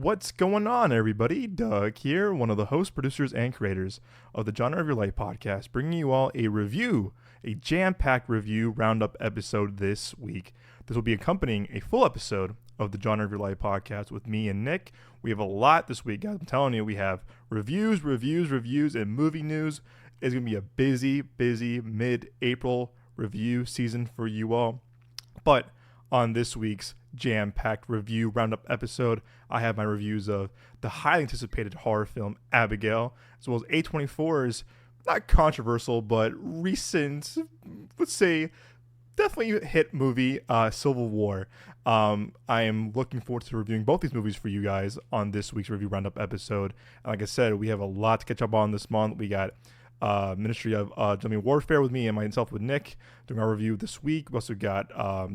What's going on, everybody? Doug here, one of the hosts, producers, and creators of the Genre of Your Life podcast, bringing you all a jam-packed review roundup episode this week. This will be accompanying a full episode of the Genre of Your Life podcast with me and Nick. We have a lot this week, guys. I'm telling you, we have reviews, and movie news. It's going to be a busy mid-April review season for you all. But on this week's jam-packed review roundup episode, I have my reviews of the highly anticipated horror film Abigail, as well as A24's not controversial but recent, let's say, definitely hit movie, Civil War. I am looking forward to reviewing both these movies for you guys on this week's review roundup episode. And like I said, we have a lot to catch up on this month. We got Ministry of Dummy Warfare with me and myself with Nick doing our review this week. We also got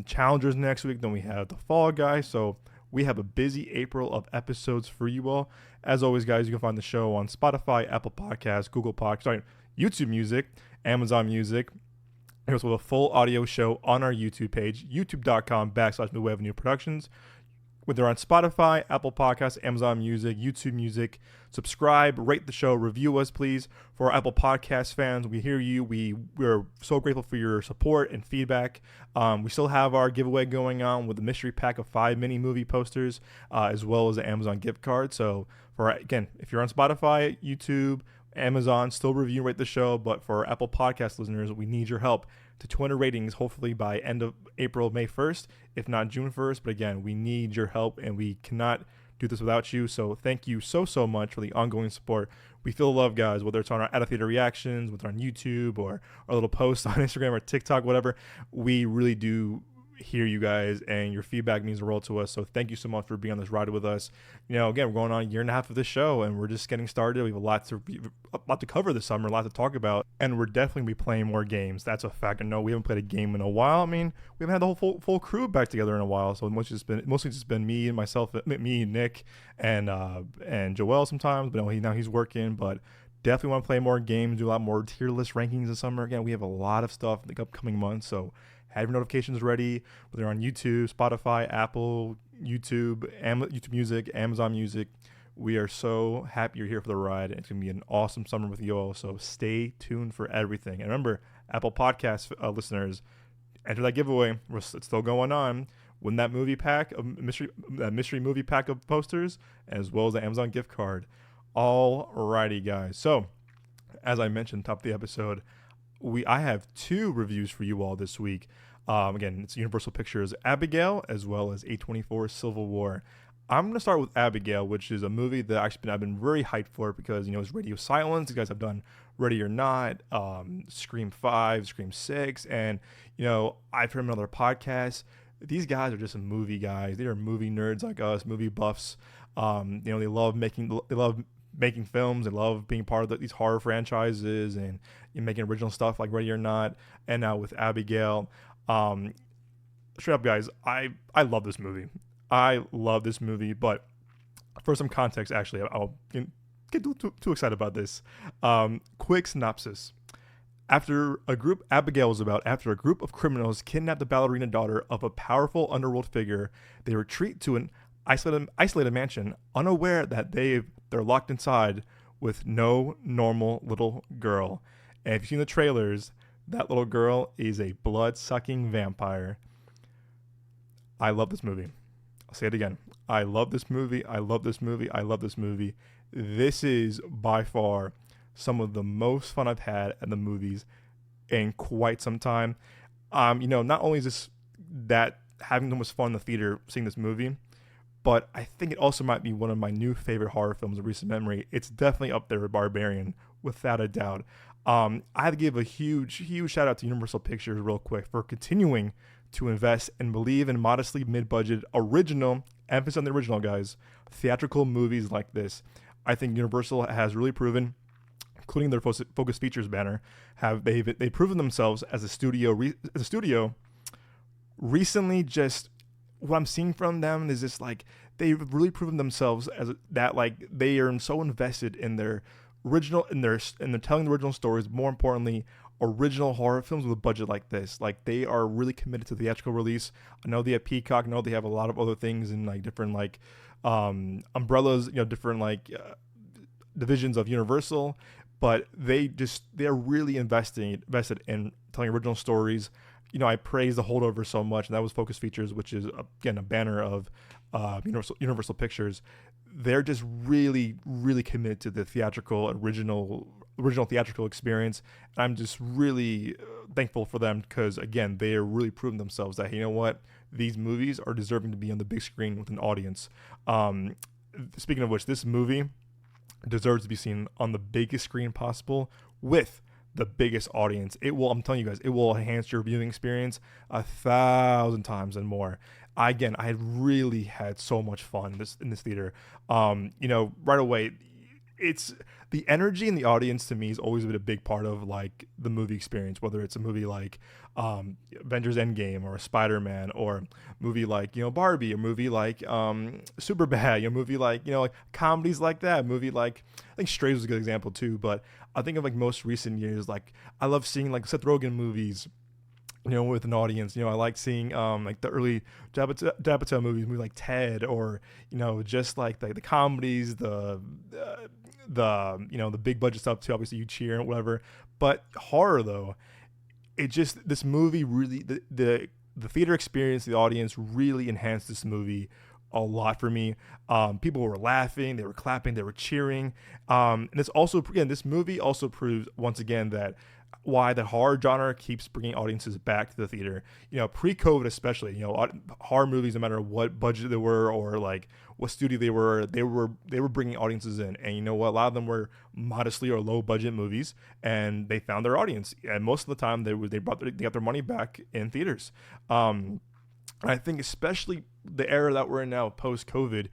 Challengers next week. Then we have The Fall Guy. So we have a busy April of episodes for you all. As always, guys, you can find the show on Spotify, Apple Podcasts, Google Podcasts, YouTube Music, Amazon Music. And also a full audio show on our YouTube page, youtube.com/New Avenue Productions. Whether on Spotify, Apple Podcasts, Amazon Music, YouTube Music, subscribe, rate the show, review us, please. For our Apple Podcast fans, we hear you. We're so grateful for your support and feedback. We still have our giveaway going on with a mystery pack of 5 mini movie posters, as well as an Amazon gift card. So, if you're on Spotify, YouTube, Amazon, still review and rate the show. But for our Apple Podcast listeners, we need your help to 200 ratings, hopefully by end of April, May 1st, if not June 1st. But again, we need your help and we cannot do this without you. So thank you so much for the ongoing support. We feel the love, guys, whether it's on our Out of Theater reactions, whether on YouTube or our little posts on Instagram or TikTok, whatever. We really do hear you guys, and your feedback means the world to us. So thank you so much for being on this ride with us. Again, we're going on a year and a half of this show, and we're just getting started. We have a lot to cover this summer, a lot to talk about, and we're definitely be playing more games. That's a fact. I know we haven't played a game in a while. I mean, we haven't had the whole full crew back together in a while, so mostly just been me and myself, me, Nick, and Joel sometimes. But now he's working, but. Definitely want to play more games, do a lot more tier list rankings this summer. Again, we have a lot of stuff in the upcoming months, so have your notifications ready, whether on YouTube, Spotify, Apple, YouTube Music, Amazon Music. We are so happy you're here for the ride. It's going to be an awesome summer with you all, so stay tuned for everything. And remember, Apple Podcast listeners, enter that giveaway. It's still going on. Win that movie pack, mystery movie pack of posters, as well as the Amazon gift card. Alrighty, guys. So, as I mentioned, top of the episode, I have 2 reviews for you all this week. Again, it's Universal Pictures' Abigail, as well as A24's Civil War. I'm going to start with Abigail, which is a movie that I've been very hyped for because, it's Radio Silence. You guys have done Ready or Not, Scream 5, Scream 6, and, I've heard them on other podcasts. These guys are just some movie guys. They are movie nerds like us, movie buffs. They love making films. They love being part of these horror franchises and making original stuff like Ready or Not. And now with Abigail, straight up, guys, I love this movie. But for some context, actually, I'll get too excited about this. Quick synopsis. After a group of criminals kidnap the ballerina daughter of a powerful underworld figure, they retreat to an isolated mansion, unaware that they're locked inside with no normal little girl. And if you've seen the trailers, that little girl is a blood-sucking vampire. I love this movie. I'll say it again. I love this movie. This is by far some of the most fun I've had at the movies in quite some time. Not only is this that having the most fun in the theater seeing this movie, but I think it also might be one of my new favorite horror films of recent memory. It's definitely up there with Barbarian, without a doubt. I have to give a huge shout out to Universal Pictures real quick for continuing to invest and believe in modestly mid-budget original, emphasis on the original, guys, theatrical movies like this. I think Universal has really proven, including their Focus Features banner, they've proven themselves as a studio recently. Just what I'm seeing from them is just like they've really proven themselves as that, like they are so invested in their original, in their telling the original stories. More importantly, original horror films with a budget like this. Like, they are really committed to theatrical release. I know they have Peacock. I know they have a lot of other things in like different like umbrellas, different like divisions of Universal, but they're really invested in telling original stories. I praise the holdover so much, and that was Focus Features, which is again a banner of Universal Pictures. They're just really, really committed to the original theatrical experience. And I'm just really thankful for them because, again, they are really proving themselves that, these movies are deserving to be on the big screen with an audience. Speaking of which, this movie deserves to be seen on the biggest screen possible with the biggest audience. I'm telling you guys, it will enhance your viewing experience 1,000 times and more. I had really had so much fun in this theater. Right away, it's the energy in the audience to me has always been a big part of like the movie experience, whether it's a movie like Avengers Endgame or Spider-Man, or a movie like Barbie, or movie like Superbad, movie like like comedies like that, movie like I think Strays was a good example too. But I think of like most recent years, like I love seeing like Seth Rogen movies, with an audience. I like seeing like the early Apatow movies like Ted, or just like the comedies, the big budget stuff too. Obviously you cheer and whatever, but horror though, this movie really, the theater experience, the audience really enhanced this movie a lot for me. People were laughing, they were clapping, they were cheering, and this movie also proves once again that why the horror genre keeps bringing audiences back to the theater. Pre-COVID especially, horror movies, no matter what budget they were or like what studio they were bringing audiences in. And a lot of them were modestly or low budget movies, and they found their audience. And most of the time they got their money back in theaters. I think especially the era that we're in now, post-COVID,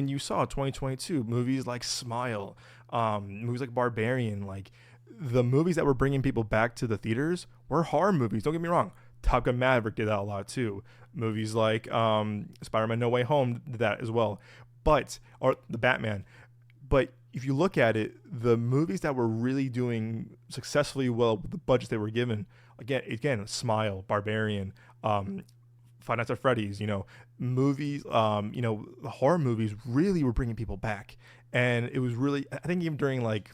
you saw 2022 movies like Smile, movies like Barbarian, like the movies that were bringing people back to the theaters were horror movies. Don't get me wrong. Top Gun Maverick did that a lot too. Movies like Spider-Man No Way Home did that as well. Or the Batman. But if you look at it, the movies that were really doing successfully well with the budgets they were given, again, Smile, Barbarian, Five Nights at Freddy's, movies, the horror movies really were bringing people back. And it was really, I think even during like,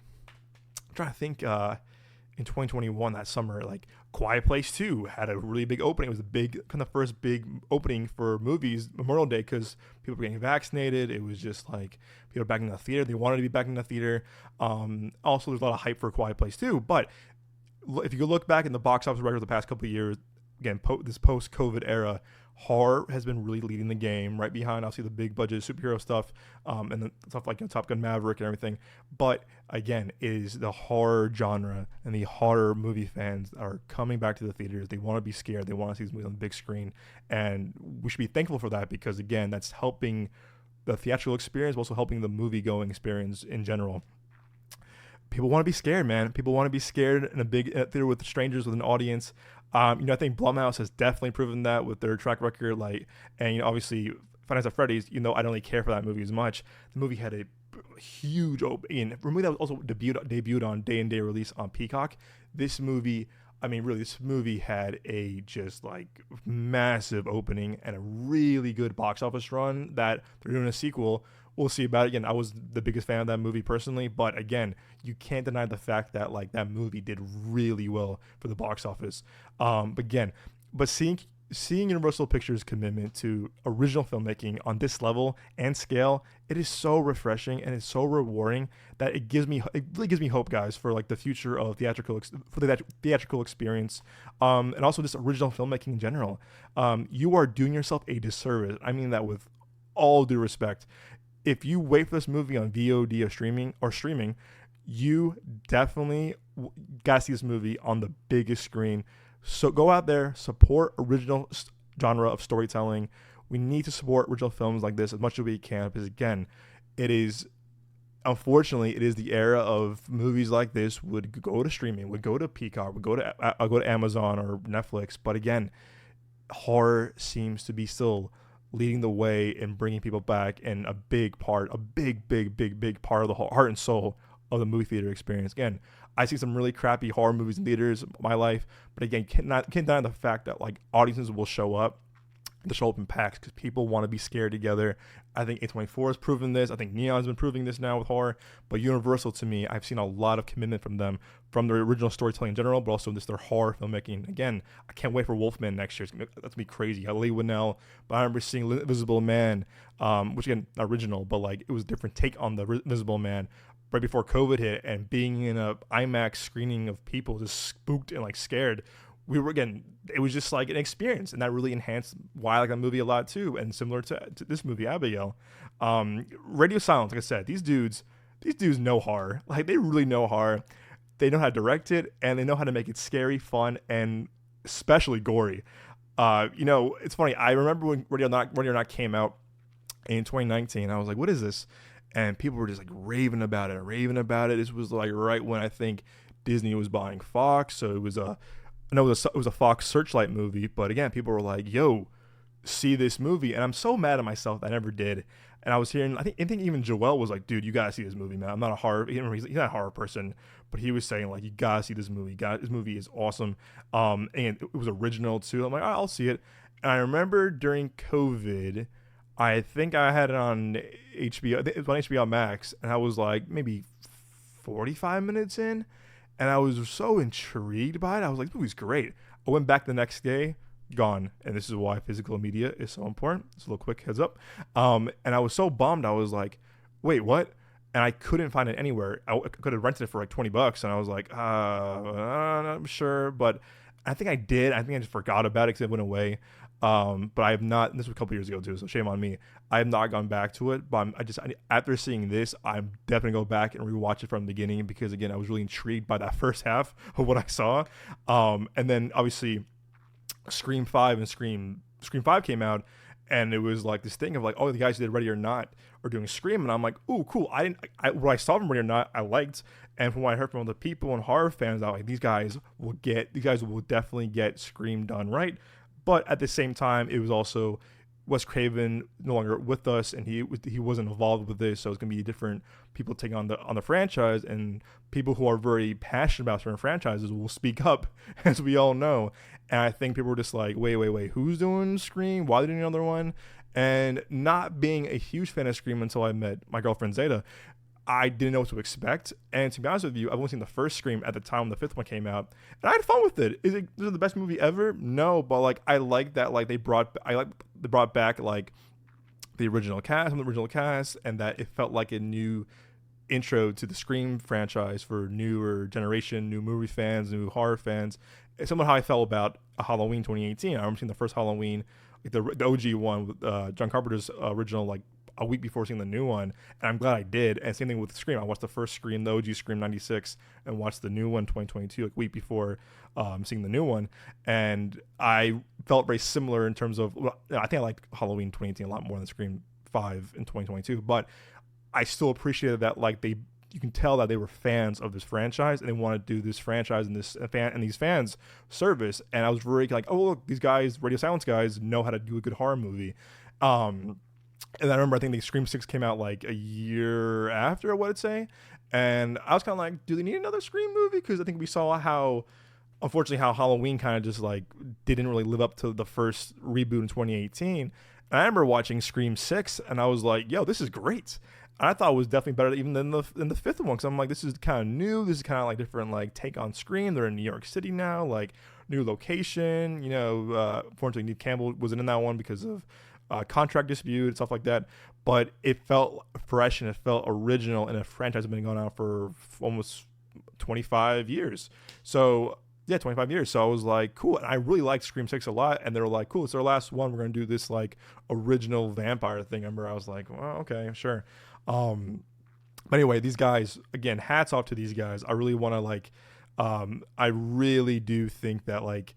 I'm trying to think, in 2021, that summer, like Quiet Place 2 had a really big opening. It was the first big opening for movies, Memorial Day, because people were getting vaccinated. It was just like people were back in the theater. They wanted to be back in the theater. Also, there's a lot of hype for Quiet Place 2. But if you look back in the box office record of the past couple of years, again, this post-COVID era, horror has been really leading the game, right behind obviously the big budget superhero stuff, and the stuff like Top Gun Maverick and everything. But again, it is the horror genre and the horror movie fans that are coming back to the theaters. They want to be scared. They want to see these movies on the big screen, and we should be thankful for that, because again, that's helping the theatrical experience, but also helping the movie-going experience in general. People want to be scared, man. People want to be scared in a big theater with strangers, with an audience. I think Blumhouse has definitely proven that with their track record. And obviously, Five Nights at Freddy's, I don't really care for that movie as much. The movie had a huge opening. A movie that was also debuted on day-and-day release on Peacock. This movie, this movie had a just like massive opening and a really good box office run that they're doing a sequel. We'll see about it. Again, I was the biggest fan of that movie personally, but again, you can't deny the fact that like that movie did really well for the box office. But seeing Universal Pictures' commitment to original filmmaking on this level and scale, it is so refreshing and it's so rewarding that it really gives me hope, guys, for like the future of the theatrical experience, and also just original filmmaking in general. You are doing yourself a disservice. I mean that with all due respect. If you wait for this movie on VOD or streaming, you definitely gotta see this movie on the biggest screen. So go out there, support original genre of storytelling. We need to support original films like this as much as we can, because again, unfortunately, it is the era of movies like this would go to streaming, would go to Peacock, would go to Amazon or Netflix. But again, horror seems to be still leading the way in bringing people back, and a big part of the heart and soul of the movie theater experience. Again, I see some really crappy horror movies in theaters in my life, but again, can't deny the fact that like audiences will show up. They'll show up in packs because people want to be scared together. I think A24 has proven this. I think Neon's been proving this now with horror. But Universal, to me, I've seen a lot of commitment from them, from their original storytelling in general, but also just their horror filmmaking. Again, I can't wait for Wolfman next year. That's going to be crazy. Lee Winnell, but I remember seeing Invisible Man, which again, not original, but like it was a different take on the Invisible Man right before COVID hit, and being in a IMAX screening of people just spooked and like scared. It was just like an experience, and that really enhanced why I like that movie a lot too. And similar to this movie, Abigail, Radio Silence, like I said, these dudes know horror. Like they really know horror. They know how to direct it, and they know how to make it scary, fun, and especially gory. It's funny. I remember when Radio Not came out in 2019. I was like, what is this? And people were just like raving about it. This was like right when I think Disney was buying Fox, so it was I know it was a Fox Searchlight movie, but again, people were like, yo, see this movie. And I'm so mad at myself that I never did. And I was hearing, I think even Joel was like, dude, you got to see this movie, man. I'm not a horror, he's not a horror person, but he was saying like, you got to see this movie. This movie is awesome. And it was original too. I'm like, I'll see it. And I remember during COVID, I think I had it on HBO. I think it was on HBO Max. And I was like maybe 45 minutes in. And I was so intrigued by it. I was like, this movie's great. I went back the next day, gone. And this is why physical media is so important. It's a little quick heads up. And I was so bummed. I was like, wait, what? And I couldn't find it anywhere. I could have rented it for like $20. And I was like, I'm not sure. But I think I did. I think I just forgot about it because it went away. But I have not, this was a couple years ago too, so shame on me. I have not gone back to it, but after seeing this, I'm definitely go back and rewatch it from the beginning because again, I was really intrigued by that first half of what I saw. And then obviously Scream 5 and Scream 5 came out, and it was like this thing of like, oh, the guys who did Ready or Not are doing Scream, and I'm like, ooh, cool. What I saw from Ready or Not, I liked, and from what I heard from other people and horror fans, I was like, these guys will definitely get Scream done right. But at the same time, it was also Wes Craven no longer with us, and he wasn't involved with this, so it's gonna be different people taking on the franchise, and people who are very passionate about certain franchises will speak up, as we all know. And I think people were just like, wait, who's doing Scream? Why are they doing another one? And not being a huge fan of Scream until I met my girlfriend Zeta, I didn't know what to expect. And to be honest with you, I've only seen the first Scream at the time when the fifth one came out, and I had fun with it. Is it the best movie ever? No, but like I like that like they brought back like the original cast and that it felt like a new intro to the Scream franchise for newer generation, new movie fans, new horror fans. It's somewhat how I felt about Halloween 2018. I remember seeing the first Halloween, like the OG one with John Carpenter's original, like a week before seeing the new one, and I'm glad I did. And same thing with Scream. I watched the first Scream, the OG Scream 96, and watched the new one 2022, like a week before seeing the new one. And I felt very similar in terms of, I think I liked Halloween 2018 a lot more than Scream 5 in 2022, but I still appreciated that like you can tell that they were fans of this franchise and they want to do this franchise and these fans service. And I was very like, oh look, these guys, Radio Silence guys, know how to do a good horror movie. And I remember I think the Scream 6 came out like a year after, I would say. And I was kind of like, do they need another Scream movie? Because I think we saw how Halloween kind of just like didn't really live up to the first reboot in 2018. And I remember watching Scream 6 and I was like, yo, this is great. And I thought it was definitely better even than the fifth one. Because I'm like, this is kind of new. This is kind of like different like take on Scream. They're in New York City now, like new location. Unfortunately, Neve Campbell wasn't in that one because of contract dispute and stuff like that, but it felt fresh and it felt original in a franchise that's been going on for almost 25 years. So yeah, 25 years. So I was like, cool. And I really liked Scream 6 a lot. And they were like, cool, it's our last one. We're going to do this like original vampire thing. I remember I was like, well, okay, sure. But anyway, these guys, again, hats off to these guys. I really want to like, I really do think that like,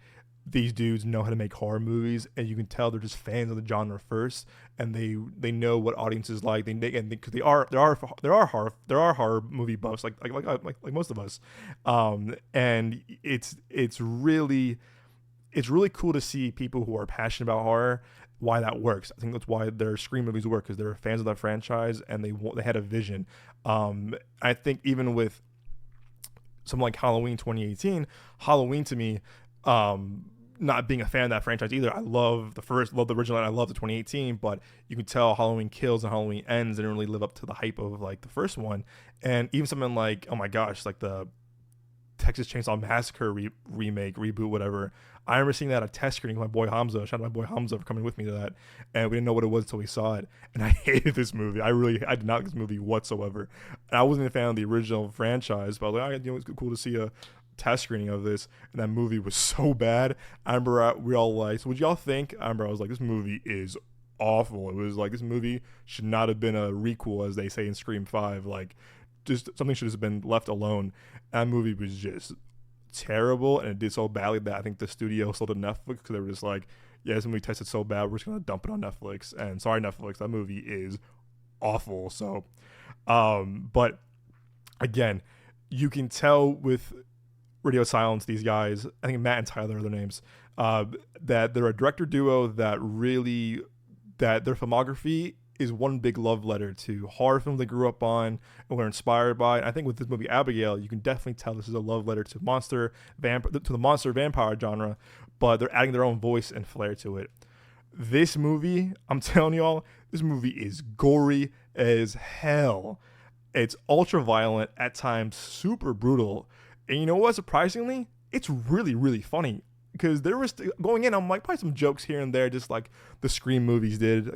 these dudes know how to make horror movies, and you can tell they're just fans of the genre first, and they know what audiences like. Because there are horror movie buffs like most of us, and it's really cool to see people who are passionate about horror why that works. I think that's why their Scream movies work, because they're fans of that franchise and they had a vision. I think even with something like Halloween 2018, Halloween to me, not being a fan of that franchise either. I love the original, and I love the 2018, but you can tell Halloween Kills and Halloween Ends didn't really live up to the hype of like the first one. And even something like, oh my gosh, like the Texas Chainsaw Massacre remake, reboot, whatever. I remember seeing that at a test screening with my boy Hamza. Shout out to my boy Hamza for coming with me to that. And we didn't know what it was until we saw it. And I hated this movie. I did not like this movie whatsoever. And I wasn't a fan of the original franchise, but I was like, you know, it's cool to see a test screening of this. And that movie was so bad. I remember we all like, so what y'all think? I remember I was like, this movie is awful. It was like, this movie should not have been a requel, as they say in Scream 5. Like, just something should have been left alone. That movie was just terrible, and it did so badly that I think the studio sold it to Netflix, because they were just like, yeah, this movie tested so bad, we're just gonna dump it on Netflix. And sorry, Netflix, that movie is awful. So but again, you can tell with Radio Silence, these guys, I think Matt and Tyler are their names, that they're a director duo that their filmography is one big love letter to horror films they grew up on and were inspired by. And I think with this movie Abigail, you can definitely tell this is a love letter to the monster vampire genre, but they're adding their own voice and flair to it. This movie, I'm telling y'all, this movie is gory as hell. It's ultra violent, at times super brutal. And you know what, surprisingly, it's really, really funny. Because there was, going in, I'm like, probably some jokes here and there, just like their Scream movies did.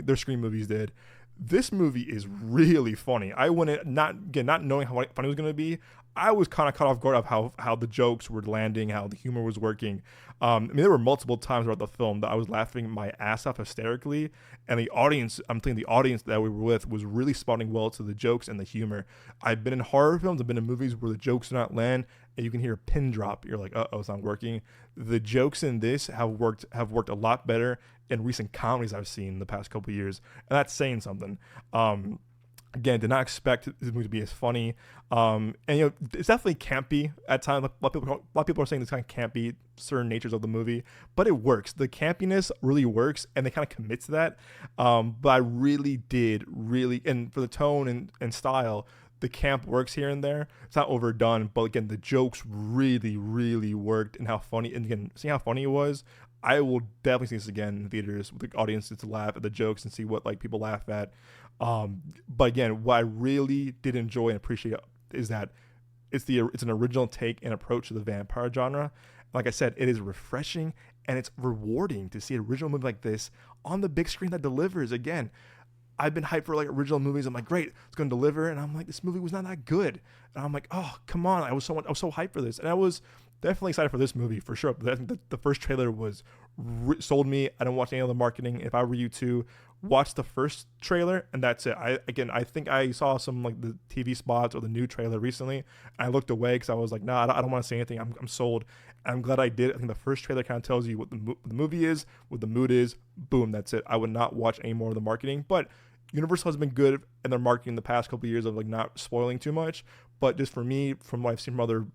This movie is really funny. I went in, not knowing how funny it was going to be, I was kind of caught off guard of how the jokes were landing, how the humor was working. I mean, there were multiple times throughout the film that I was laughing my ass off hysterically, and the audience that we were with was really responding well to the jokes and the humor. I've been in horror films, I've been in movies where the jokes do not land, and you can hear a pin drop. You're like, uh-oh, it's not working. The jokes in this have worked a lot better in recent comedies I've seen in the past couple of years, and that's saying something. Again, did not expect this movie to be as funny. And you know, it's definitely campy at times. A lot of people are saying this kind of campy, certain natures of the movie, but it works. The campiness really works, and they kind of commit to that. But I really, and for the tone and style, the camp works here and there. It's not overdone, but again, the jokes really, really worked, and how funny. And again, seeing how funny it was, I will definitely see this again in theaters with the audience to laugh at the jokes and see what like people laugh at. But again, what I really did enjoy and appreciate is that it's an original take and approach to the vampire genre. Like I said, it is refreshing and it's rewarding to see an original movie like this on the big screen that delivers. Again, I've been hyped for like original movies. I'm like, great, it's going to deliver. And I'm like, this movie was not that good. And I'm like, oh, come on. I was so hyped for this. And I was definitely excited for this movie for sure. But I think the first trailer sold me. I didn't watch any other marketing. If I were you to watch the first trailer, and that's it. I think I saw some like the TV spots or the new trailer recently. And I looked away because I was like, nah, I don't want to say anything. I'm sold. And I'm glad I did. I think the first trailer kind of tells you what the movie is, what the mood is. Boom, that's it. I would not watch any more of the marketing. But Universal has been good in their marketing the past couple of years of like not spoiling too much. But just for me, from what I've seen from other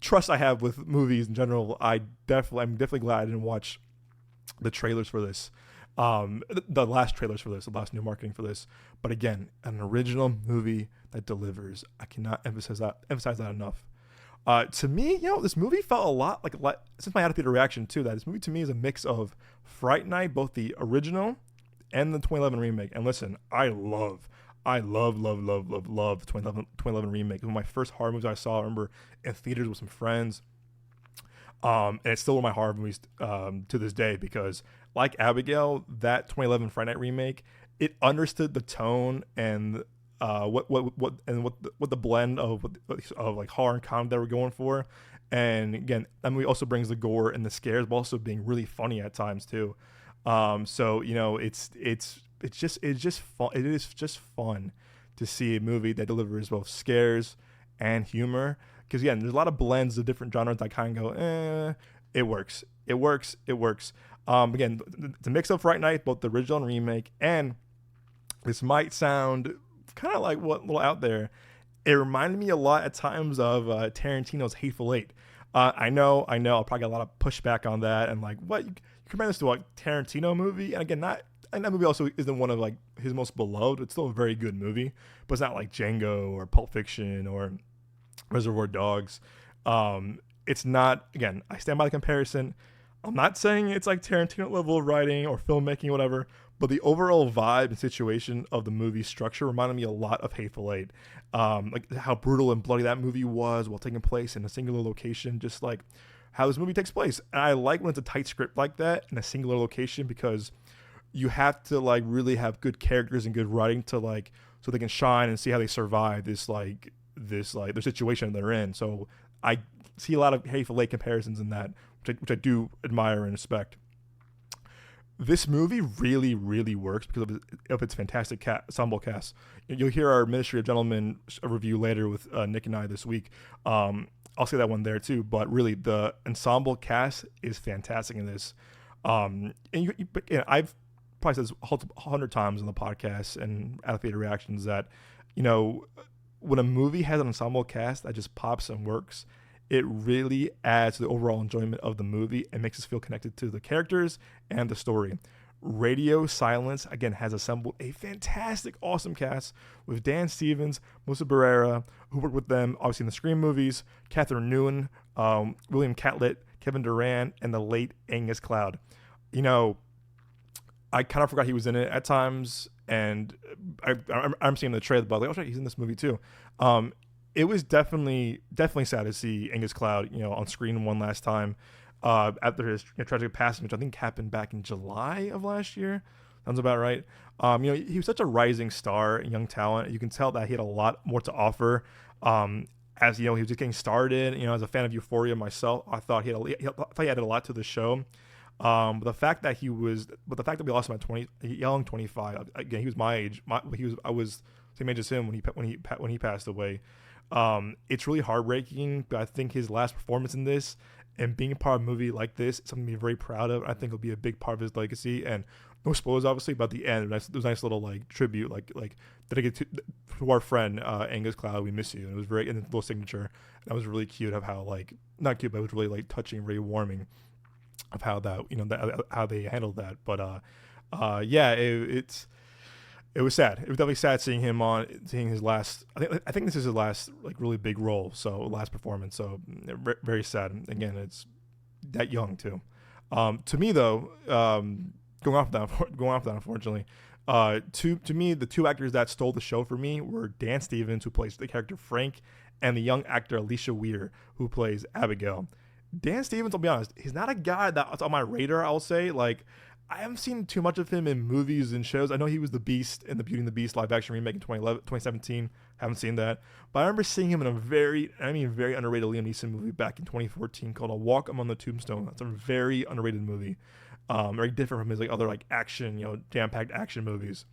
trust I have with movies in general, I'm definitely glad I didn't watch the trailers for this. The last trailers for this, the last new marketing for this. But again, an original movie that delivers. I cannot emphasize that enough. To me, you know, this movie felt a lot like, since my out-of-theater reaction to that, this movie to me is a mix of Fright Night, both the original and the 2011 remake. And listen, I love the 2011 remake. It was one of my first horror movies I saw. I remember in theaters with some friends. And it's still one of my horror movies to this day, because like Abigail, that 2011 Friday Night remake, it understood the tone and what the blend of like horror and comedy that we're going for. And again, that movie also brings the gore and the scares, but also being really funny at times too. So you know, it's just fun. It is just fun to see a movie that delivers both scares and humor. Because again, there's a lot of blends of different genres that kind of go, it works. Again, it's a mix of Fright Night, both the original and remake. And this might sound kind of like what a little out there. It reminded me a lot at times of Tarantino's Hateful Eight. I know. I'll probably get a lot of pushback on that, and like, what, you compare this to like Tarantino movie, and again, not and that movie also isn't one of like his most beloved. It's still a very good movie, but it's not like Django or Pulp Fiction or Reservoir Dogs. It's not. Again, I stand by the comparison. I'm not saying it's like Tarantino level writing or filmmaking, or whatever, but the overall vibe and situation of the movie structure reminded me a lot of Hateful Eight. Like how brutal and bloody that movie was while taking place in a singular location, just like how this movie takes place. And I like when it's a tight script like that in a singular location, because you have to like really have good characters and good writing to like so they can shine and see how they survive this their situation they're in. So I see a lot of Hateful Eight comparisons in that, which I do admire and respect. This movie really, really works because of its fantastic ensemble cast. You'll hear our Ministry of Gentlemen review later with Nick and I this week. I'll say that one there too. But really, the ensemble cast is fantastic in this. And I've probably said this 100 times in the podcast and at theater reactions that, when a movie has an ensemble cast that just pops and works, it really adds to the overall enjoyment of the movie and makes us feel connected to the characters and the story. Radio Silence, again, has assembled a fantastic, awesome cast with Dan Stevens, Melissa Barrera, who worked with them, obviously, in the Scream movies, Catherine Nguyen, William Catlett, Kevin Durant, and the late Angus Cloud. I kind of forgot he was in it at times, and I'm seeing the trailer, but like, oh, he's in this movie too. It was definitely sad to see Angus Cloud, on screen one last time after his tragic passing, which I think happened back in July of last year. Sounds about right. He was such a rising star and young talent. You can tell that he had a lot more to offer. As he was just getting started. As a fan of Euphoria myself, I thought he added a lot to the show. But the fact that we lost him at 20, young 25. Again, he was my age. I was same age as him when he passed away. It's really heartbreaking, but I think his last performance in this and being a part of a movie like this is something to be very proud of. I think it'll be a big part of his legacy. And no spoilers, obviously, but at the end, there was a nice little like tribute, like dedicated to our friend Angus Cloud. We miss you. And it was very in the little signature. And that was really cute of how not cute, but it was really like touching, very warming of how that how they handled that. But it was sad. It was definitely sad seeing his last. I think this is his last like really big role. So last performance. So very sad. Again, it's that young too. To me though, going off that unfortunately, to me the two actors that stole the show for me were Dan Stevens, who plays the character Frank, and the young actor Alicia Weir, who plays Abigail. Dan Stevens, I'll be honest, he's not a guy that's on my radar. I'll say I haven't seen too much of him in movies and shows. I know he was the Beast in the Beauty and the Beast live action remake in 2017. Haven't seen that. But I remember seeing him in a very underrated Liam Neeson movie back in 2014 called A Walk Among the Tombstone. That's a very underrated movie. Very different from his other action, jam-packed action movies.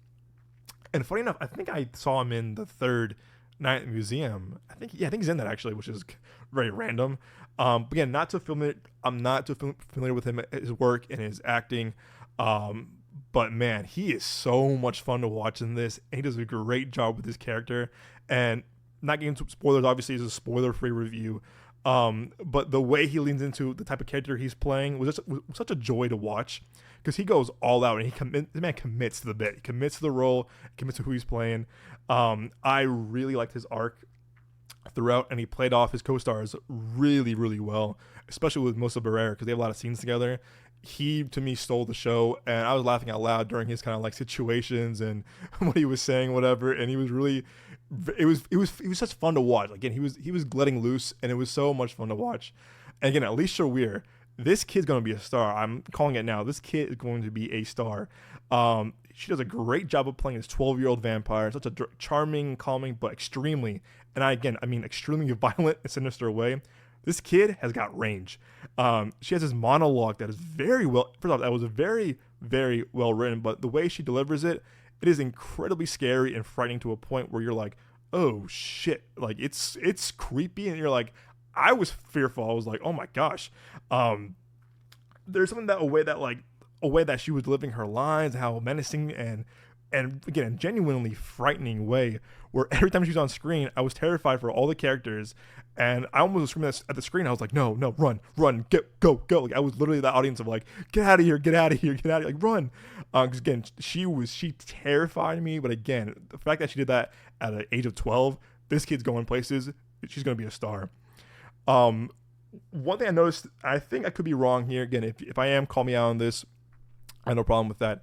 And funny enough, I think I saw him in The Third Night at the Museum. I think he's in that actually, which is very random. But again, I'm not too familiar with his work and his acting. But man, he is so much fun to watch in this, and he does a great job with his character. And not getting into spoilers, obviously, is a spoiler-free review. But the way he leans into the type of character he's playing was such a joy to watch, because he goes all out and the man commits to the bit. He commits to the role, commits to who he's playing. I really liked his arc throughout, and he played off his co-stars really, really well, especially with Melissa Barrera, because they have a lot of scenes together. He, to me, stole the show, and I was laughing out loud during his kind of situations and what he was saying, whatever. And he was really, it was such fun to watch. Again, he was letting loose, and it was so much fun to watch. And again, Alicia Weir, this kid's going to be a star. I'm calling it now. This kid is going to be a star. She does a great job of playing this 12-year-old vampire in such a charming, calming, but extremely violent and sinister way. This kid has got range. She has this monologue that is very well. First off, that was very, very well written, but the way she delivers it is incredibly scary and frightening to a point where you're like, oh shit, it's creepy, and you're like, I was fearful. I was like, oh my gosh. There's something a way that she was delivering her lines, how menacing and and again, a genuinely frightening way, where every time she was on screen, I was terrified for all the characters, and I almost was screaming at the screen. I was like, no, run, go. Like, I was literally the audience of like, get out of here, like, run. Because again, she terrified me, but again, the fact that she did that at the age of 12, this kid's going places. She's gonna be a star. One thing I noticed, I think I could be wrong here. Again, if I am, call me out on this. I have no problem with that.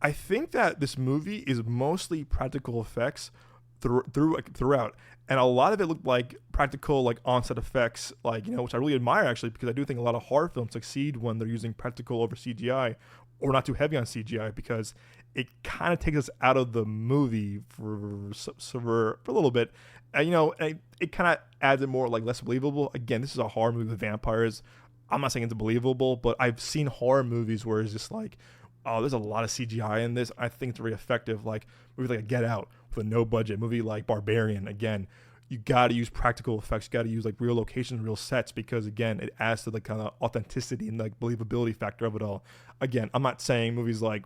I think that this movie is mostly practical effects throughout, and a lot of it looked like practical, like onset effects, like, you know, which I really admire actually, because I do think a lot of horror films succeed when they're using practical over CGI, or not too heavy on CGI, because it kind of takes us out of the movie for a little bit, and, you know, it kind of adds it more, like, less believable. Again, this is a horror movie with vampires. I'm not saying it's believable, but I've seen horror movies where it's just like, oh, there's a lot of CGI in this. I think it's very effective. Like movies like Get Out with a no budget movie, like Barbarian. Again, you got to use practical effects. You got to use like real locations, real sets, because again, it adds to the kind of authenticity and like believability factor of it all. Again, I'm not saying movies like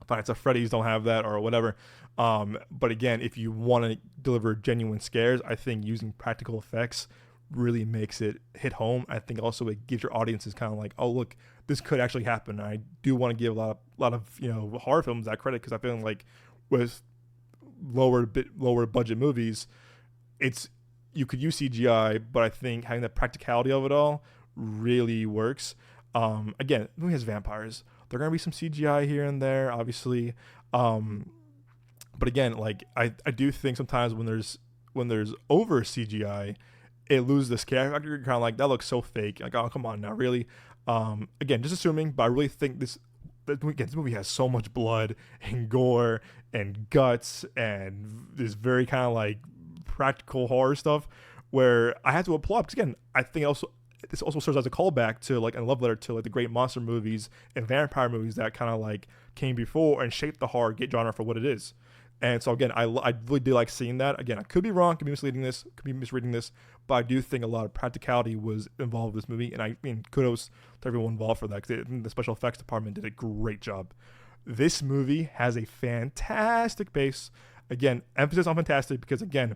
Five Nights at Freddy's don't have that or whatever. But again, if you want to deliver genuine scares, I think using practical effects really makes it hit home. I think also it gives your audiences kind of like, oh, look, this could actually happen. And I do want to give a lot of you know, horror films that credit, because I feel like with lower budget movies, you could use CGI, but I think having the practicality of it all really works. Again, the movie has vampires. There are gonna be some CGI here and there, obviously. But again, like I do think sometimes when there's over CGI, it loses the scare factor. You're kind of like, that looks so fake. Like, oh, come on now, really? Again, just assuming, but I really think this movie has so much blood and gore and guts and this very kind of like practical horror stuff, where I have to applaud, because again, I think this also serves as a callback to like a love letter to like the great monster movies and vampire movies that kind of like came before and shaped the horror genre for what it is. And so again, I really do like seeing that. Again, I could be wrong, could be misreading this, but I do think a lot of practicality was involved with this movie, and I mean, kudos to everyone involved for that, because the special effects department did a great job. This movie has a fantastic pace. Again, emphasis on fantastic, because again,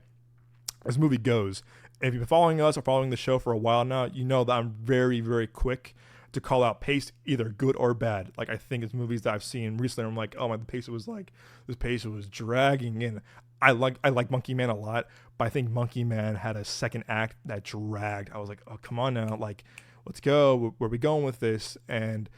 as movie goes, if you've been following us or following the show for a while now, you know that I'm very, very quick to call out pace, either good or bad. Like, I think it's movies that I've seen recently, I'm like, oh my, this pace was dragging in. I like Monkey Man a lot, but I think Monkey Man had a second act that dragged. I was like, oh, come on now, like, let's go. Where are we going with this? And,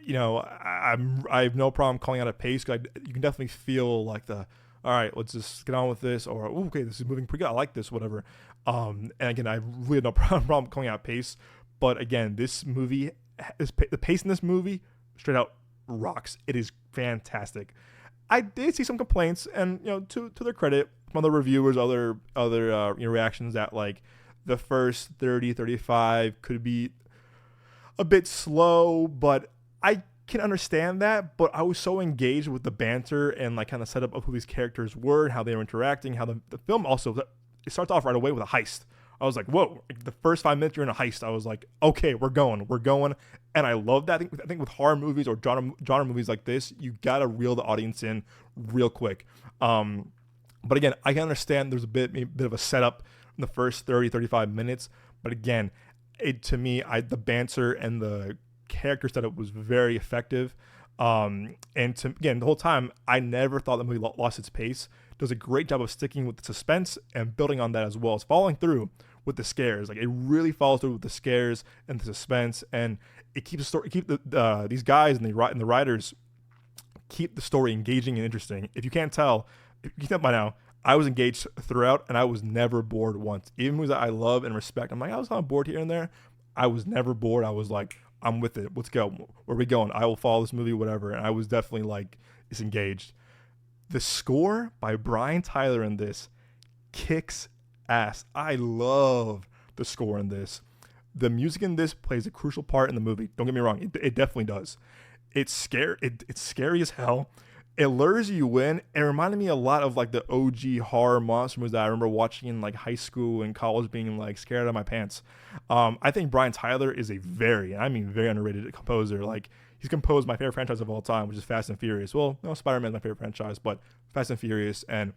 you know, I have no problem calling out a pace, because you can definitely feel like all right, let's just get on with this, or okay, this is moving pretty good. I like this, whatever. And again, I really have no problem calling out pace. But again, this movie, the pace in this movie, straight out rocks. It is fantastic. I did see some complaints, and you know, to their credit, from other reviewers, other reactions, that like the first 35 could be a bit slow, but I can understand that. But I was so engaged with the banter and like kind of setup of who these characters were and how they were interacting, how the film also, it starts off right away with a heist. I was like, whoa, the first 5 minutes you're in a heist. I was like, okay, we're going. And I love that. I think with horror movies or genre movies like this, you got to reel the audience in real quick. But again, I can understand there's a bit of a setup in the first 35 minutes. But again, to me, the banter and the character setup was very effective. And again, the whole time, I never thought the movie lost its pace. It does a great job of sticking with the suspense and building on that, as well as following through with the scares. Like, it really follows through with the scares and the suspense, and it keeps the story, these guys and the writers keep the story engaging and interesting. If you can't tell by now, I was engaged throughout, and I was never bored once. Even movies that I love and respect, I'm like, I was kind of bored here and there. I was never bored. I was like, I'm with it. Let's go. Where are we going? I will follow this movie, whatever. And I was definitely like, disengaged. The score by Brian Tyler in this kicks ass. I love the score in this. The music in this plays a crucial part in the movie. Don't get me wrong. It definitely does. It's scary as hell. It lures you in. It reminded me a lot of like the OG horror monster movies that I remember watching in like high school and college, being like scared out of my pants. I think Brian Tyler is a very underrated composer. Like, he's composed my favorite franchise of all time, which is Fast and Furious. Well, no, Spider-Man's my favorite franchise, but Fast and Furious, and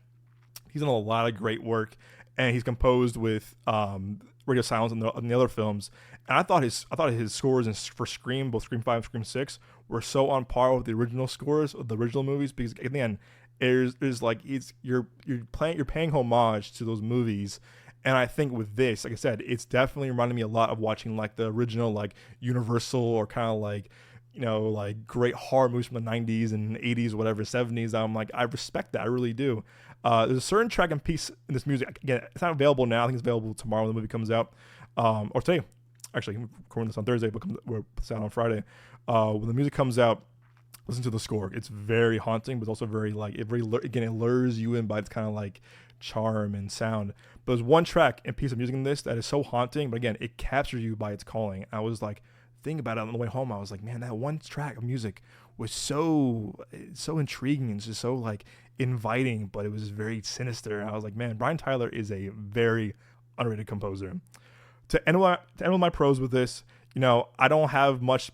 he's done a lot of great work, and he's composed with Radio Silence and the other films. And I thought his scores for Scream, both Scream 5 and Scream 6, were so on par with the original scores of the original movies, because again, there's like you're paying homage to those movies. And I think with this, like I said, it's definitely reminding me a lot of watching like the original like Universal or kind of like, you know, like great horror movies from the 90s and 80s, whatever, 70s. I'm like, I respect that. I really do. There's a certain track and piece in this music. Again, it's not available now. I think it's available tomorrow when the movie comes out. Or today. Actually, I'm recording this on Thursday, but we're out on Friday. When the music comes out, listen to the score. It's very haunting, but also very like, it lures you in by its kind of like charm and sound. But there's one track and piece of music in this that is so haunting, but again, it captures you by its calling. I was like, thinking about it on the way home, I was like, man, that one track of music was so intriguing and just so like inviting, but it was very sinister. And I was like, man, Brian Tyler is a very underrated composer. To end with my pros with this, you know, I don't have much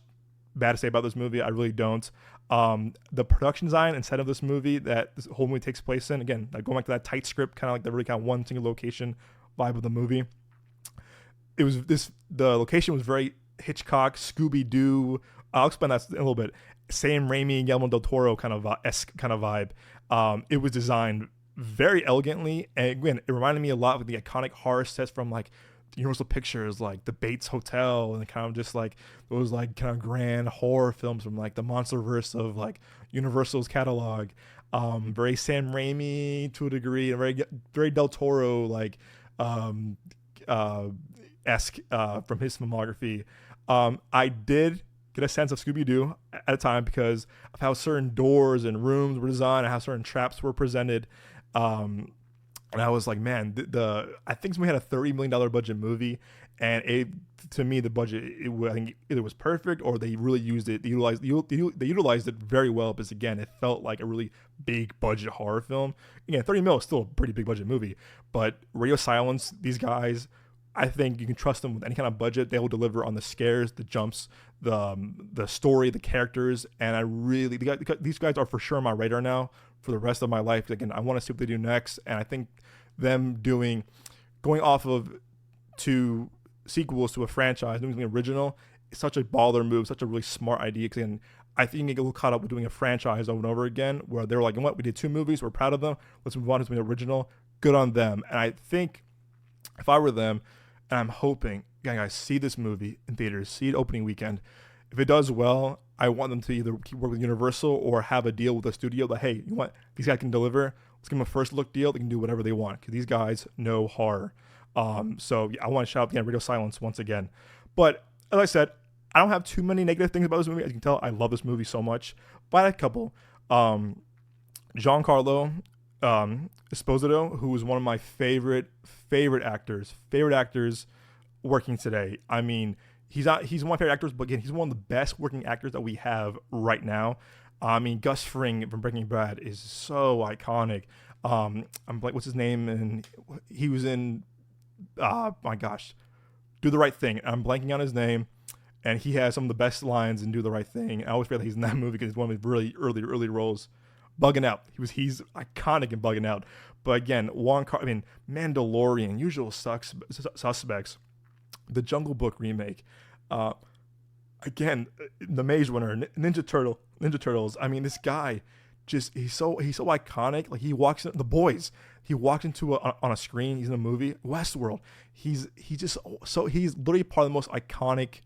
bad to say about this movie. I really don't. The production design and set of this movie that this whole movie takes place in, again, like going back to that tight script, kind of like the really kind of one single location vibe of the movie. The location was very Hitchcock, Scooby-Doo. I'll explain that in a little bit. Sam Raimi, Guillermo del Toro kind of vibe. It was designed very elegantly, and again, it reminded me a lot of the iconic horror sets from like Universal Pictures, like the Bates Hotel, and kind of just like those like kind of grand horror films from like the Monsterverse of like Universal's catalog. Very Sam Raimi to a degree, and very Del Toro like esque from his filmography. I did get a sense of Scooby-Doo at a time because of how certain doors and rooms were designed and how certain traps were presented. And I was like, man, I think we had a $30 million budget movie, and to me, the budget, I think either was perfect or they really used it. They utilized it very well, because again, it felt like a really big budget horror film. Again, 30 mil is still a pretty big budget movie, but Radio Silence, these guys, I think you can trust them with any kind of budget. They will deliver on the scares, the jumps, the story, the characters, and these guys are for sure on my radar now for the rest of my life. Again, I want to see what they do next, and I think them going off of two sequels to a franchise, doing something original, is such a baller move, such a really smart idea. Because again, I think you can get a little caught up with doing a franchise over and over again, where they're like, you know what, we did 2 movies, we're proud of them, let's move on to something original. Good on them. And I think if I were them, and I'm hoping, guys, see this movie in theaters, see it opening weekend. If it does well, I want them to either keep working with Universal or have a deal with a studio that, hey, you know what, these guys can deliver. Let's give them a first look deal. They can do whatever they want, because these guys know horror. So yeah, I want to shout out again Radio Silence once again. But as I said, I don't have too many negative things about this movie. As you can tell, I love this movie so much. But I had a couple. Giancarlo Esposito, who is one of my favorite actors working today. I mean, he's one of my favorite actors, but again, he's one of the best working actors that we have right now. I mean, Gus Fring from Breaking Bad is so iconic. I'm like, what's his name? And he was in, my gosh, Do the Right Thing. I'm blanking on his name, and he has some of the best lines in Do the Right Thing. I always forget that he's in that movie because it's one of his really early roles. Bugging Out. He's iconic in Bugging Out. But again, Mandalorian, Usual Suspects, the Jungle Book remake. Again, the Maze Runner, Ninja Turtles. I mean, this guy, he's so iconic. Like, he walks in The Boys. He walks into on a screen. He's in a movie. Westworld. He's literally part of the most iconic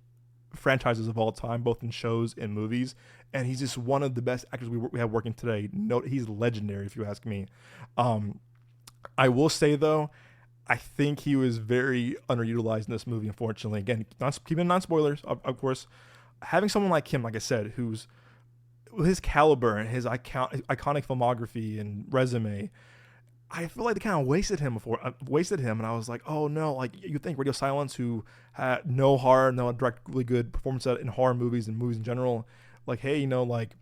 franchises of all time, both in shows and movies. And he's just one of the best actors we have working today. He's legendary, if you ask me. I will say though, I think he was very underutilized in this movie, unfortunately. Again, keeping non-spoilers, of course. Having someone like him, like I said, who's with his caliber and his iconic filmography and resume, I feel like they kind of wasted him, and I was like, oh no, like you think Radio Silence, who had no horror, no direct really good performance in horror movies and movies in general, like, hey, you know, like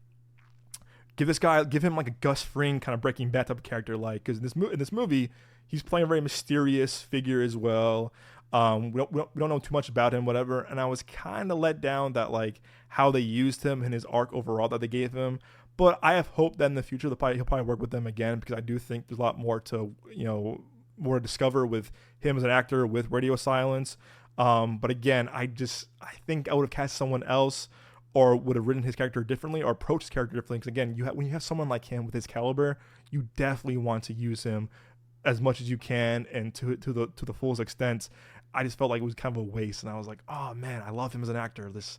give him like a Gus Fring kind of Breaking Bad type of character, like, because in this movie he's playing a very mysterious figure as well. We don't know too much about him, whatever. And I was kind of let down that like how they used him in his arc overall that they gave him. But I have hope that in the future he'll probably work with them again, because I do think there's a lot more to more to discover with him as an actor with Radio Silence. But again, I think I would have cast someone else, or would have written his character differently, or approached his character differently. Because again, when you have someone like him with his caliber, you definitely want to use him as much as you can and to the fullest extent. I just felt like it was kind of a waste, and I was like, oh man, I love him as an actor. This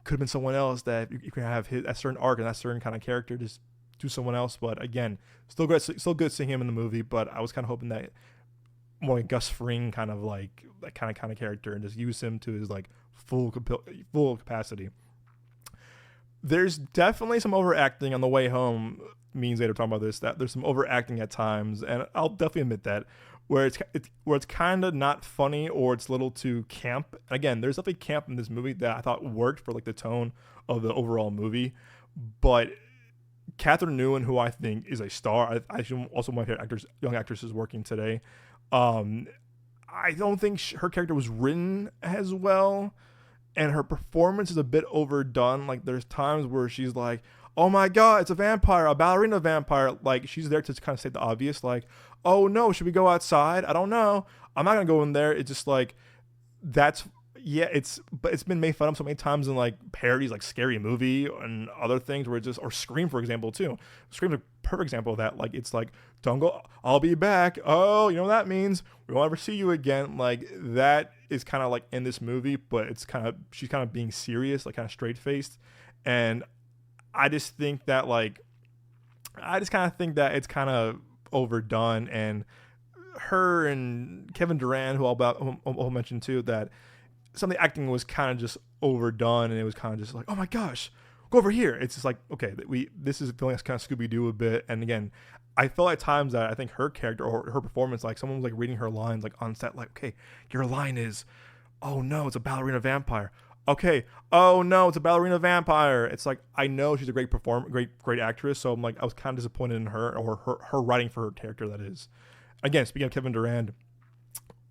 could have been someone else that you can have a certain arc and that certain kind of character. Just do someone else. But again, still good seeing him in the movie. But I was kind of hoping that more like Gus Fring kind of like that kind of character, and just use him to his like full capacity. There's definitely some overacting on the way home. Me and Zayda talking about this, that there's some overacting at times, and I'll definitely admit that, where it's kind of not funny, or it's a little too camp. Again, there's definitely camp in this movie that I thought worked for like the tone of the overall movie. But Catherine Nguyen, who I think is a star, I also one of my favorite young actresses working today. I don't think her character was written as well, and her performance is a bit overdone. Like there's times where she's like, oh my god, it's a vampire, a ballerina vampire. Like she's there to kind of state the obvious, like, oh no, should we go outside? I don't know, I'm not gonna go in there. It's just like, but it's been made fun of so many times in like parodies like Scary Movie and other things, where it's just, or Scream, for example, too. Scream's a perfect example of that. Like it's like, don't go, I'll be back, oh, you know what that means, we won't ever see you again. Like that is kind of like in this movie, but she's kind of being serious, like kind of straight faced. And I just think that it's kind of overdone. And her and Kevin Durant, who I'll mention too, that some of the acting was kind of just overdone, and it was kind of just like, oh my gosh, go over here. It's just like, okay, this is feeling like kind of Scooby-Doo a bit. And again, I felt at times that I think her character or her performance, like someone was like reading her lines like on set, like, okay, your line is, oh no, it's a ballerina vampire. Okay, oh no, it's a ballerina vampire. It's like, I know she's a great performer, great actress, so I'm like, I was kind of disappointed in her, or her writing for her character, that is. Again, speaking of Kevin Durant,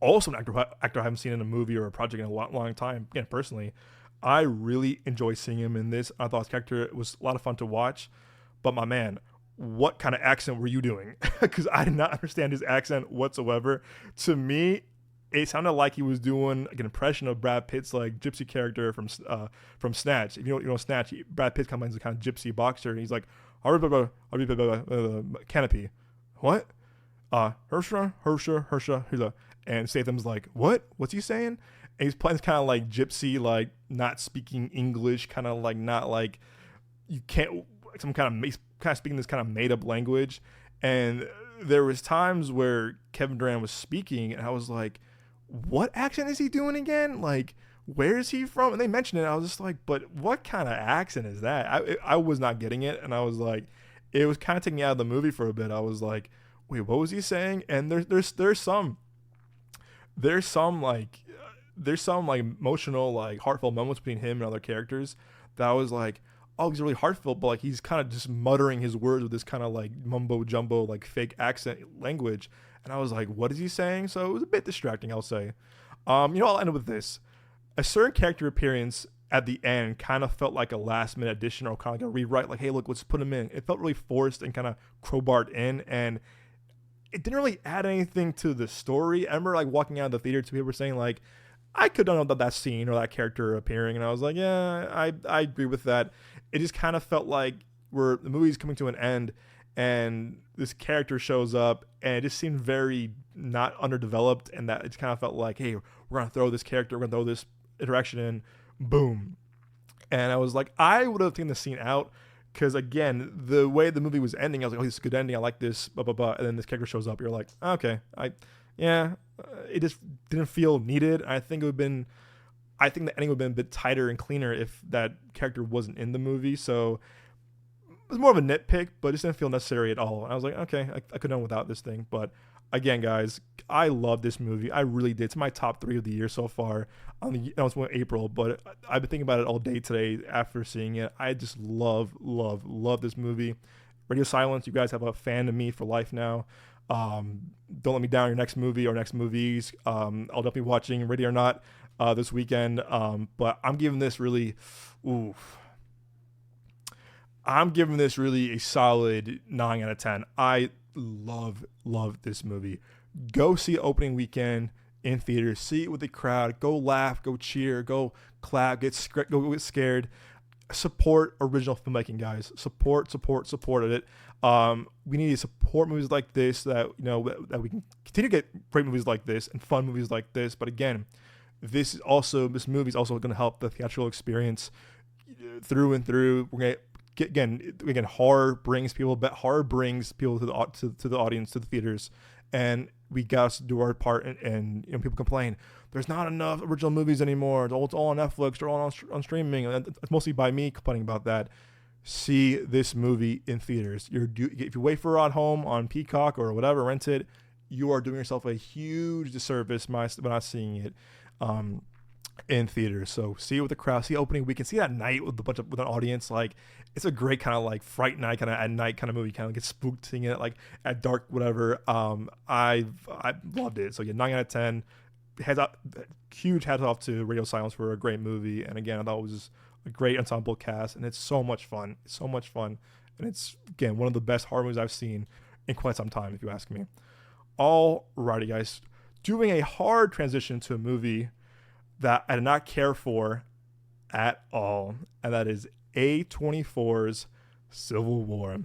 also an actor I haven't seen in a movie or a project in a long time. Again, personally, I really enjoy seeing him in this. I thought his character was a lot of fun to watch. But my man, what kind of accent were you doing? Because I did not understand his accent whatsoever. To me, it sounded like he was doing like an impression of Brad Pitt's like gypsy character from Snatch. If you know Snatch, Brad Pitt comes in as a kind of gypsy boxer, and he's like, canopy. What? Hersha. And Statham's like, what? What's he saying? And he's playing this kind of like gypsy, like not speaking English, kind of like not like you can't, some kind of speaking this kind of made up language. And there was times where Kevin Durant was speaking, and I was like, what accent is he doing again? Like, where is he from? And they mentioned it. I was just like, but what kind of accent is that? I was not getting it, and I was like, it was kind of taking me out of the movie for a bit. I was like, wait, what was he saying? And there's some like emotional, like heartfelt moments between him and other characters that I was like, oh, he's really heartfelt, but like he's kind of just muttering his words with this kind of like mumbo jumbo, like fake accent language. And I was like, what is he saying? So it was a bit distracting, I'll say. I'll end with this. A certain character appearance at the end kind of felt like a last minute addition, or kind of like a rewrite, like, hey, look, let's put him in. It felt really forced and kind of crowbarred in, and it didn't really add anything to the story. I remember like walking out of the theater, two people were saying like, I could have known that scene or that character appearing, and I was like, yeah, I agree with that. It just kind of felt like the movie's coming to an end, and this character shows up, and it just seemed very not underdeveloped, and that it kind of felt like, hey, we're gonna throw this character, we're gonna throw this interaction in, boom. And I was like, I would have taken the scene out, because again, the way the movie was ending, I was like, oh, this is a good ending, I like this, blah blah blah. And then this character shows up, you're like, okay, it just didn't feel needed. I think the ending would have been a bit tighter and cleaner if that character wasn't in the movie. So it was more of a nitpick, but it just didn't feel necessary at all. And I was like, okay, I could have done without this thing. But again, guys, I love this movie. I really did. It's my top 3 of the year so far. It's April, but I've been thinking about it all day today after seeing it. I just love this movie. Radio Silence, you guys have a fan of me for life now. Don't let me down. Your next movie or next movies. I'll definitely be watching Ready or Not this weekend. But I'm giving this really, I'm giving this really a solid 9 out of 10. I love this movie. Go see it opening weekend in theaters. See it with the crowd. Go laugh. Go cheer. Go clap. Go get scared. Support original filmmaking, guys. Support it. We need to support movies like this that that we can continue to get great movies like this and fun movies like this. But again, this movie is also going to help the theatrical experience through and through. We're gonna again, horror brings people to the audience, to the theaters, and we got to do our part. And people complain there's not enough original movies anymore. It's all on Netflix. They're all on streaming. And it's mostly by me complaining about that. See this movie in theaters. If you wait for it at home on Peacock or whatever, rent it, you are doing yourself a huge disservice by not seeing it in theaters. So see it with the crowd. See opening weekend. See it at night with an audience. Like, it's a great kind of like fright night, kind of at night kind of movie. Kind of get spooked seeing it like at dark, whatever. I loved it. So yeah, 9 out of 10. Huge hats off to Radio Silence for a great movie. And again, I thought it was a great ensemble cast, and it's so much fun. And it's again one of the best horror movies I've seen in quite some time, if you ask me. Alrighty, guys, doing a hard transition to a movie that I did not care for at all, and that is A24's Civil War,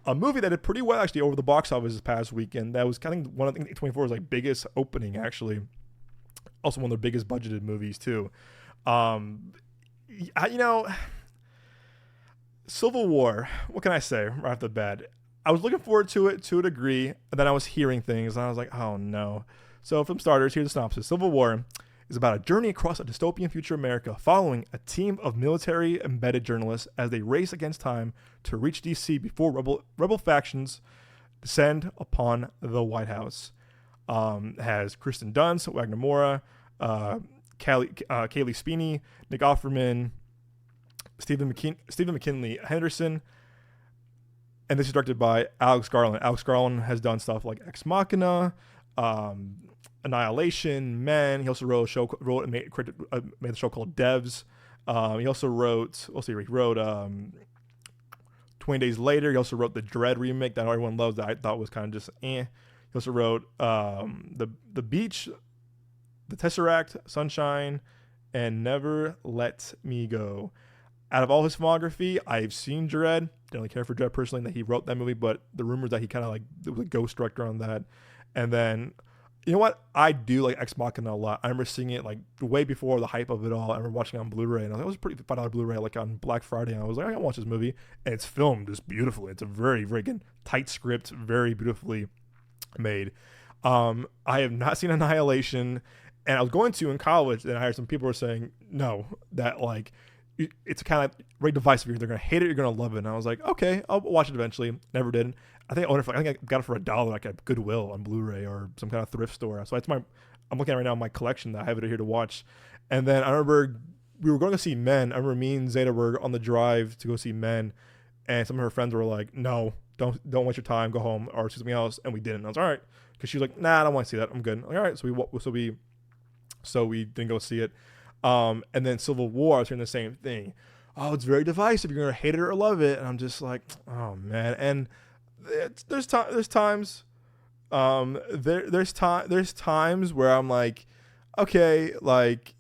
a movie that did pretty well actually over the box office this past weekend. That was kind of one of A24's like biggest opening, actually. Also one of their biggest budgeted movies too. Civil War, what can I say right off the bat? I was looking forward to it to a degree, and then I was hearing things, and I was like, oh no. So from starters, here's the synopsis. Civil War is about a journey across a dystopian future America following a team of military-embedded journalists as they race against time to reach D.C. before rebel factions descend upon the White House. Has Kristen Dunst, Wagner Moura, Kaylee Spini, Nick Offerman, Stephen McKinley Henderson, and this is directed by Alex Garland. Alex Garland has done stuff like Ex Machina, Annihilation, Men. He also wrote made the show called Devs. He also wrote 20 Days Later. He also wrote the Dread remake that everyone loves, that I thought was kind of just eh. He also wrote The Beach, The Tesseract, Sunshine, and Never Let Me Go. Out of all his filmography, I've seen Dread. Don't really care for Dread personally that he wrote that movie, but the rumors that he kind of like was a ghost director on that. And then, you know what? I do like Ex Machina a lot. I remember seeing it like way before the hype of it all. I remember watching it on Blu-ray, and I was like, it was a pretty $5 Blu-ray like on Black Friday. And I was like, I gotta watch this movie, and it's filmed just beautifully. It's a very, very good, tight script, very beautifully made. I have not seen Annihilation, and I was going to in college, and I heard some people were saying no, that like it's kind of very divisive. You're either gonna hate it, or you're gonna love it. And I was like, okay, I'll watch it eventually. Never did. I think I got it for $1 like at Goodwill on Blu-ray or some kind of thrift store. So I'm looking at right now my collection that I have it here to watch. And then I remember we were going to see Men. I remember me and Zeta were on the drive to go see Men, and some of her friends were like, no, don't waste your time, go home or see something else. And we didn't. And I was all right, because she was like, nah, I don't want to see that. I'm good. Like, all right, so we didn't go see it. And then Civil War, I was hearing the same thing. Oh, it's very divisive. You're gonna hate it or love it. And I'm just like, oh man. And there's times where I'm like, okay, like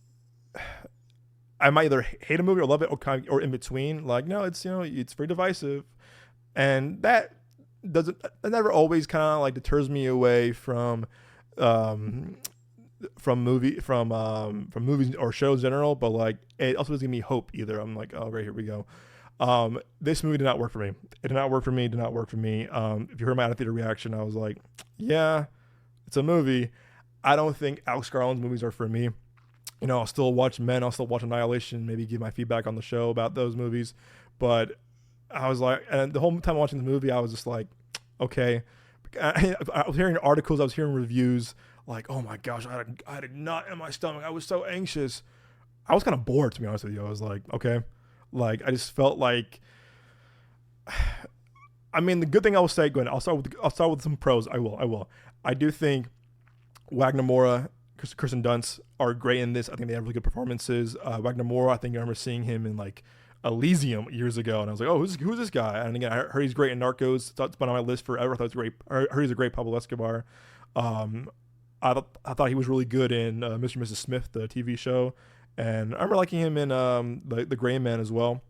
I might either hate a movie or love it, or in between. Like, no, it's it's very divisive, and that never always kind of like deters me away from movies or shows in general. But like, it also doesn't give me hope either. I'm like, oh great, here we go. This movie did not work for me. It did not work for me. If you heard my out of theater reaction, I was like, yeah, it's a movie. I don't think Alex Garland's movies are for me. I'll still watch Men. I'll still watch Annihilation. Maybe give my feedback on the show about those movies. But I was like, and the whole time watching the movie, I was just like, okay. I was hearing articles. I was hearing reviews. Like, oh my gosh, I had a knot in my stomach. I was so anxious. I was kind of bored, to be honest with you. I was like, okay. Like, I just felt like I mean, the good thing I will say, go ahead. I'll start with some pros. I will. I do think Wagner Moura, Kirsten Dunst are great in this. I think they have really good performances. Wagner Moura, I think I remember seeing him in like Elysium years ago, and I was like, oh, who's this guy? And again, I heard he's great in Narcos. It's been on my list forever. I thought it was great. I heard he's a great Pablo Escobar. I thought he was really good in Mr. and Mrs. Smith, the TV show, and I remember liking him in the Gray Man as well.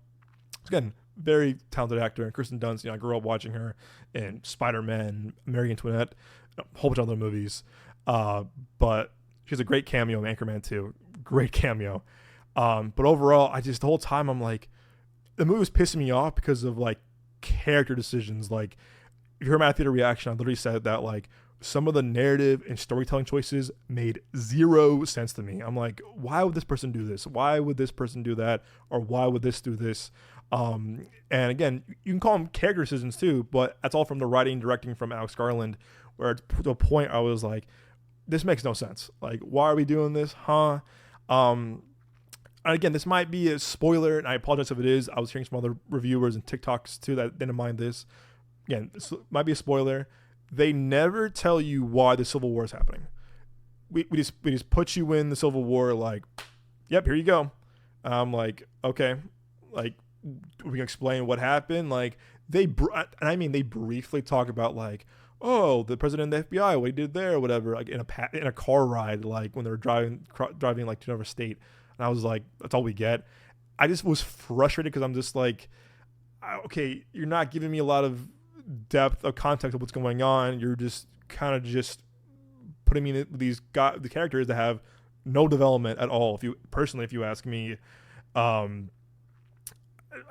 Again, very talented actor. And Kirsten Dunst, I grew up watching her in Spider-Man, Mary Antoinette, a whole bunch of other movies. But she has a great cameo in Anchorman 2. Great cameo. But overall, the whole time I'm like, the movie was pissing me off because of like character decisions. Like, if you heard my theater reaction, I literally said that like some of the narrative and storytelling choices made zero sense to me. I'm like, why would this person do this? Why would this person do that? Or why would this do this? And again, you can call them character decisions too, but that's all from the writing and directing from Alex Garland, where to the point I was like, this makes no sense. Like, why are we doing this? Huh? And again, this might be a spoiler, and I apologize if it is. I was hearing some other reviewers and TikToks too that didn't mind this. Again, this might be a spoiler. They never tell you why the Civil War is happening. We just put you in the Civil War like, yep, here you go. I'm like, okay, like we can explain what happened. Like they briefly talk about like, oh, the president of the FBI, what he did there, or whatever, like in a car ride, like when they were driving like to another state. And I was like, that's all we get. I just was frustrated because I'm just like, okay, you're not giving me a lot of depth of context of what's going on. You're just kind of just putting me in the characters that have no development at all. If you ask me, there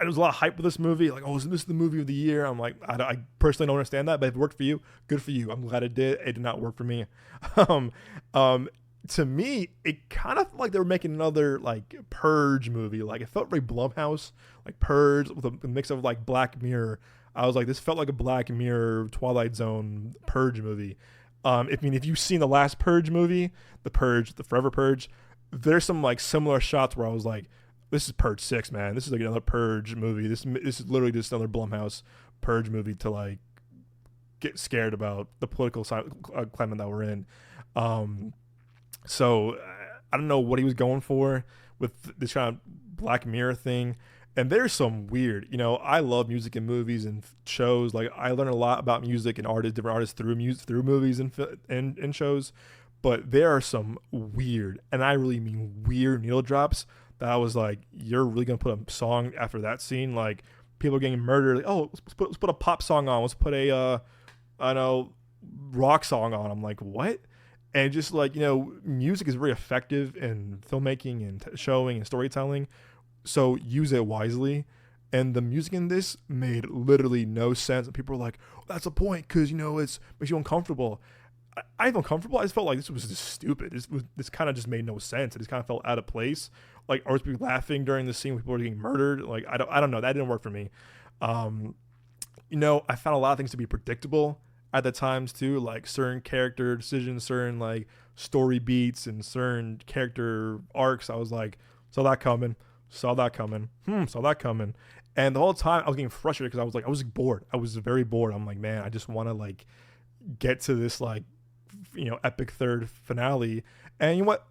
was a lot of hype with this movie. Like, oh, is this the movie of the year? I'm like, I personally don't understand that, but if it worked for you, good for you. I'm glad it did. It did not work for me. To me, it kind of felt like they were making another like Purge movie. Like it felt very Blumhouse, like Purge with a mix of like Black Mirror. I was like, this felt like a Black Mirror, Twilight Zone Purge movie. If you've seen the last Purge movie, the Forever Purge, there's some like similar shots where I was like, this is Purge 6, man. This is like another Purge movie. This is literally just another Blumhouse Purge movie to like get scared about the political climate that we're in. So I don't know what he was going for with this kind of Black Mirror thing. And there's some weird, I love music and movies and shows. Like I learn a lot about music and different artists through movies and shows. But there are some weird, and I really mean weird needle drops that I was like, you're really going to put a song after that scene? Like people are getting murdered. Like, oh, let's put a pop song on. Let's put a, rock song on. I'm like, what? And just like, music is very effective in filmmaking and showing and storytelling. So use it wisely. And the music in this made literally no sense. And people were like, oh, that's a point because, it makes you uncomfortable. I felt comfortable. I just felt like this was just stupid. This kind of just made no sense. It just kind of felt out of place. Like, are people laughing during the scene when people were getting murdered? Like, I don't know. That didn't work for me. I found a lot of things to be predictable at the times too, like certain character decisions, certain like story beats and certain character arcs. I was like, saw that coming. Saw that coming. And the whole time I was getting frustrated because I was bored. I was very bored. I'm like, man, I just want to like get to this like, epic third finale. And you know what?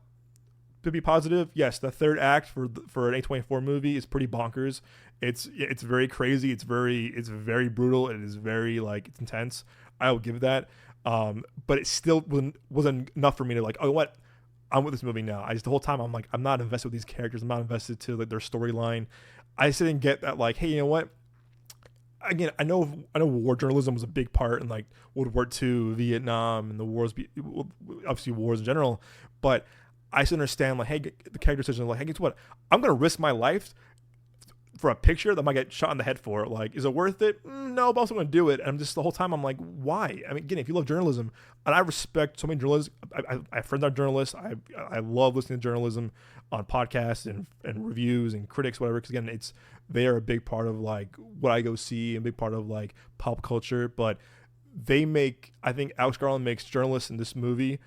To be positive, yes, the third act for an A24 movie is pretty bonkers. It's very crazy. It's very brutal. It is very like it's intense. I will give that. But it still wasn't enough for me to like, oh, what? I'm with this movie now. The whole time I'm like, I'm not invested with these characters. I'm not invested to like their storyline. I just didn't get that like, hey, you know what? Again, I know war journalism was a big part in like World War II, Vietnam, and the wars, obviously wars in general. But I just understand like, hey, the character decision, like, hey, guess what? I'm gonna risk my life for a picture that I might get shot in the head for. Like, is it worth it? No, but I'm also gonna do it. And I'm just the whole time I'm like, why? I mean, again, if you love journalism, and I respect so many journalists, I have friends that are journalists. I love listening to journalism on podcasts and reviews and critics, whatever. Because again, they are a big part of like what I go see and a big part of like pop culture. But I think Alex Garland makes journalists in this movie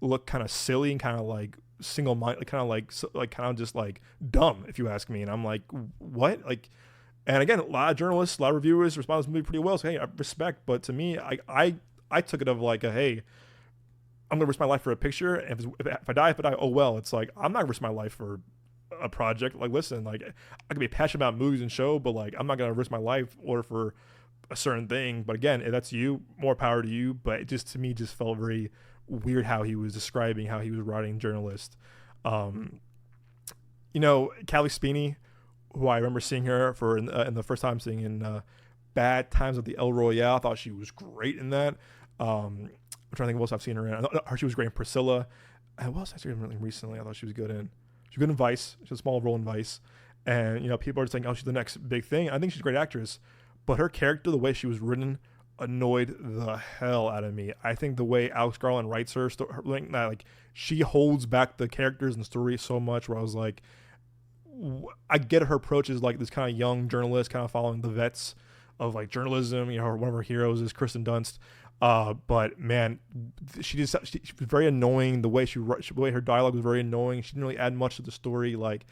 look kind of silly and kind of like single-minded, kind of just like dumb, if you ask me. And I'm like, what? Like, And again, a lot of journalists, a lot of reviewers respond to this movie pretty well. So hey, I respect. But to me, I took it of like a hey, I'm gonna risk my life for a picture. And if I die, oh well. It's like I'm not gonna risk my life for a project. Like listen, like I can be passionate about movies and show, but like I'm not gonna risk my life or for a certain thing. But again, if that's you, more power to you. But it just to me just felt very weird how he was describing how he was writing journalist. Callie Spini, who I remember seeing her for in the first time seeing in Bad Times at the El Royale. I thought she was great in that. I'm trying to think what else I've seen her in. I thought she was great in Priscilla. And what else I've seen her in recently? I thought she was good in. She was good in Vice. She had a small role in Vice. And, people are just saying, oh, she's the next big thing. I think she's a great actress. But her character, the way she was written, annoyed the hell out of me. I think the way Alex Garland writes her, like she holds back the characters and story so much where I was like, I get her approach is like this kind of young journalist kind of following the vets of like journalism. One of her heroes is Kristen Dunst. But man, she was very annoying. The way the way her dialogue was very annoying. She didn't really add much to the story. Like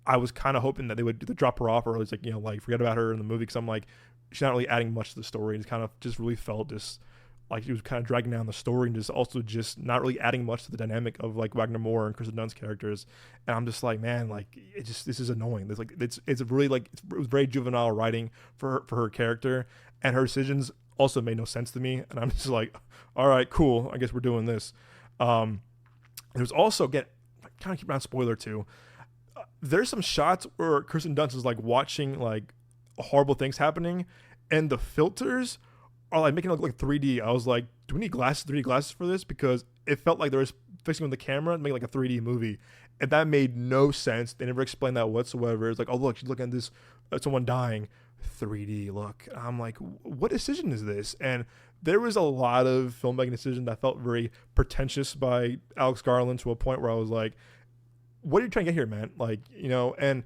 I was kind of hoping that they would drop her off or at least like forget about her in the movie. Because I'm like, she's not really adding much to the story. It's kind of just really felt just like she was kind of dragging down the story and just also just not really adding much to the dynamic of like Wagner Moore and Kristen Dunst's characters. And I'm just like, man, like this is annoying. It's really like it was very juvenile writing for her character, and her decisions also made no sense to me. And I'm just like, all right, cool. I guess we're doing this. There's also kind of keep around spoiler too. There's some shots where Kristen Dunst is like watching like horrible things happening, and the filters are like making it look like 3D. I was like, do we need 3D glasses for this? Because it felt like they were fixing with the camera and making like a 3D movie. And that made no sense. They never explained that whatsoever. It's like, oh, look, she's looking at this, someone dying. 3D look. I'm like, what decision is this? And there was a lot of filmmaking decision that felt very pretentious by Alex Garland to a point where I was like, what are you trying to get here, man? Like, and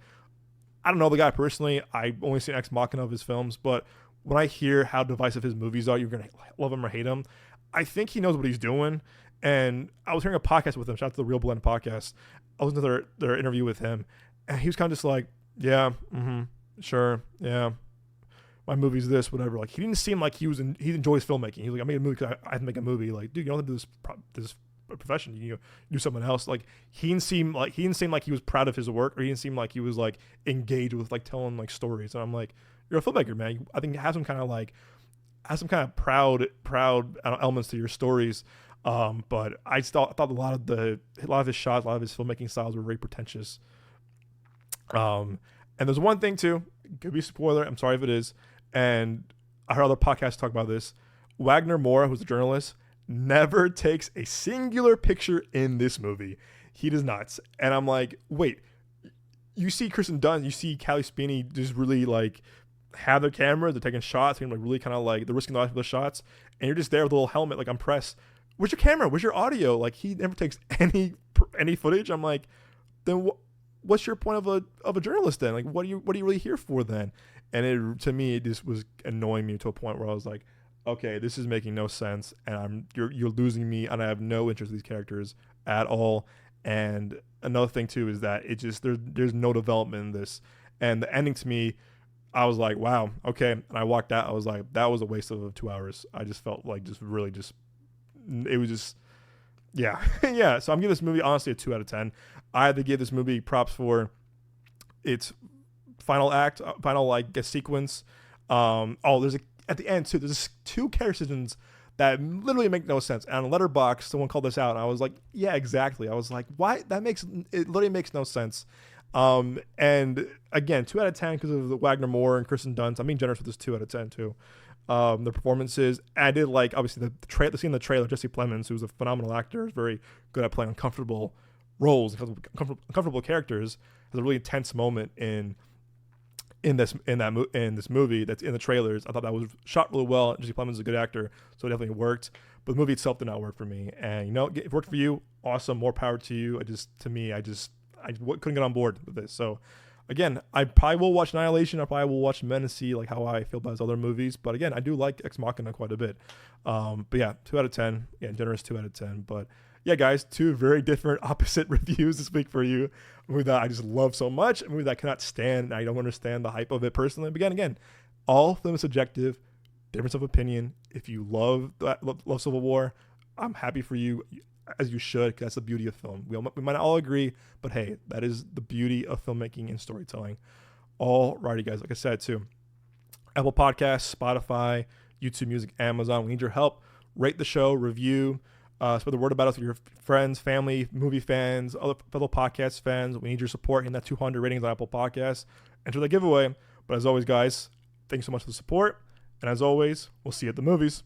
I don't know the guy personally. I've only seen Ex Machina of his films, but when I hear how divisive his movies are, you're going to love him or hate him. I think he knows what he's doing. And I was hearing a podcast with him. Shout out to the Real Blend podcast. I was in their interview with him, and he was kind of just like, yeah, sure, yeah, my movie's this, whatever. Like, he didn't seem like he enjoys filmmaking. He was like, I made a movie because I have to make a movie. Like, dude, you don't have to do this profession. You do something else. Like, he didn't seem like he was proud of his work, or he didn't seem like he was like engaged with like telling like stories. And I'm like, you're a filmmaker, man. I think have some kind of proud elements to your stories. But I thought a lot of his shots, a lot of his filmmaking styles were very pretentious. And there's one thing too, it could be a spoiler, I'm sorry if it is, and I heard other podcasts talk about this. Wagner Moore, who's a journalist, never takes a singular picture in this movie. He does not. And I'm like, wait, you see Kristen Dunst, you see Callie Spini just really like have their camera, they're taking shots, and like really kind of like they're risking their life for the shots, and you're just there with a little helmet, like I'm pressed. Where's your camera? Where's your audio? Like, he never takes any footage. I'm like, then what's your point of a journalist then? Like, what are you really here for then? And to me, it just was annoying me to a point where I was like, okay, this is making no sense, and you're losing me, and I have no interest in these characters at all. And another thing too is that it just there's no development in this, and the ending to me, I was like, wow, okay. And I walked out. I was like, that was a waste of 2 hours. I just felt like it was just, yeah. Yeah. So I'm giving this movie, honestly, a 2 out of 10. I had to give this movie props for its final like sequence. There's at the end too, there's 2 character decisions that literally make no sense. And on Letterboxd, someone called this out, and I was like, yeah, exactly. I was like, why? It literally makes no sense. And again, 2 out of 10 because of the Wagner Moore and Kristen Dunst. I'm being generous with this 2 out of 10 too. The performances, I did like obviously the scene in the trailer. Jesse Plemons, who's a phenomenal actor, is very good at playing uncomfortable roles, uncomfortable characters. Has a really intense moment in this movie that's in the trailers. I thought that was shot really well. Jesse Plemons is a good actor, so it definitely worked. But the movie itself did not work for me. And if it worked for you, awesome, more power to you. I couldn't get on board with this. So again, I probably will watch Annihilation. I probably will watch Men and see like how I feel about his other movies. But again, I do like Ex Machina quite a bit. But yeah, 2 out of 10. Yeah, generous 2 out of 10. But yeah, guys, two very different opposite reviews this week for you. A movie that I just love so much, a movie that I cannot stand, and I don't understand the hype of it personally. But again, all film is subjective, difference of opinion. If you love Civil War, I'm happy for you, as you should, because that's the beauty of film. We might not all agree, but hey, that is the beauty of filmmaking and storytelling. Alrighty, guys, like I said, too, Apple Podcasts, Spotify, YouTube Music, Amazon. We need your help. Rate the show, review, spread the word about us with your friends, family, movie fans, other fellow podcast fans. We need your support in that 200 ratings on Apple Podcasts. Enter the giveaway. But as always, guys, thanks so much for the support. And as always, we'll see you at the movies.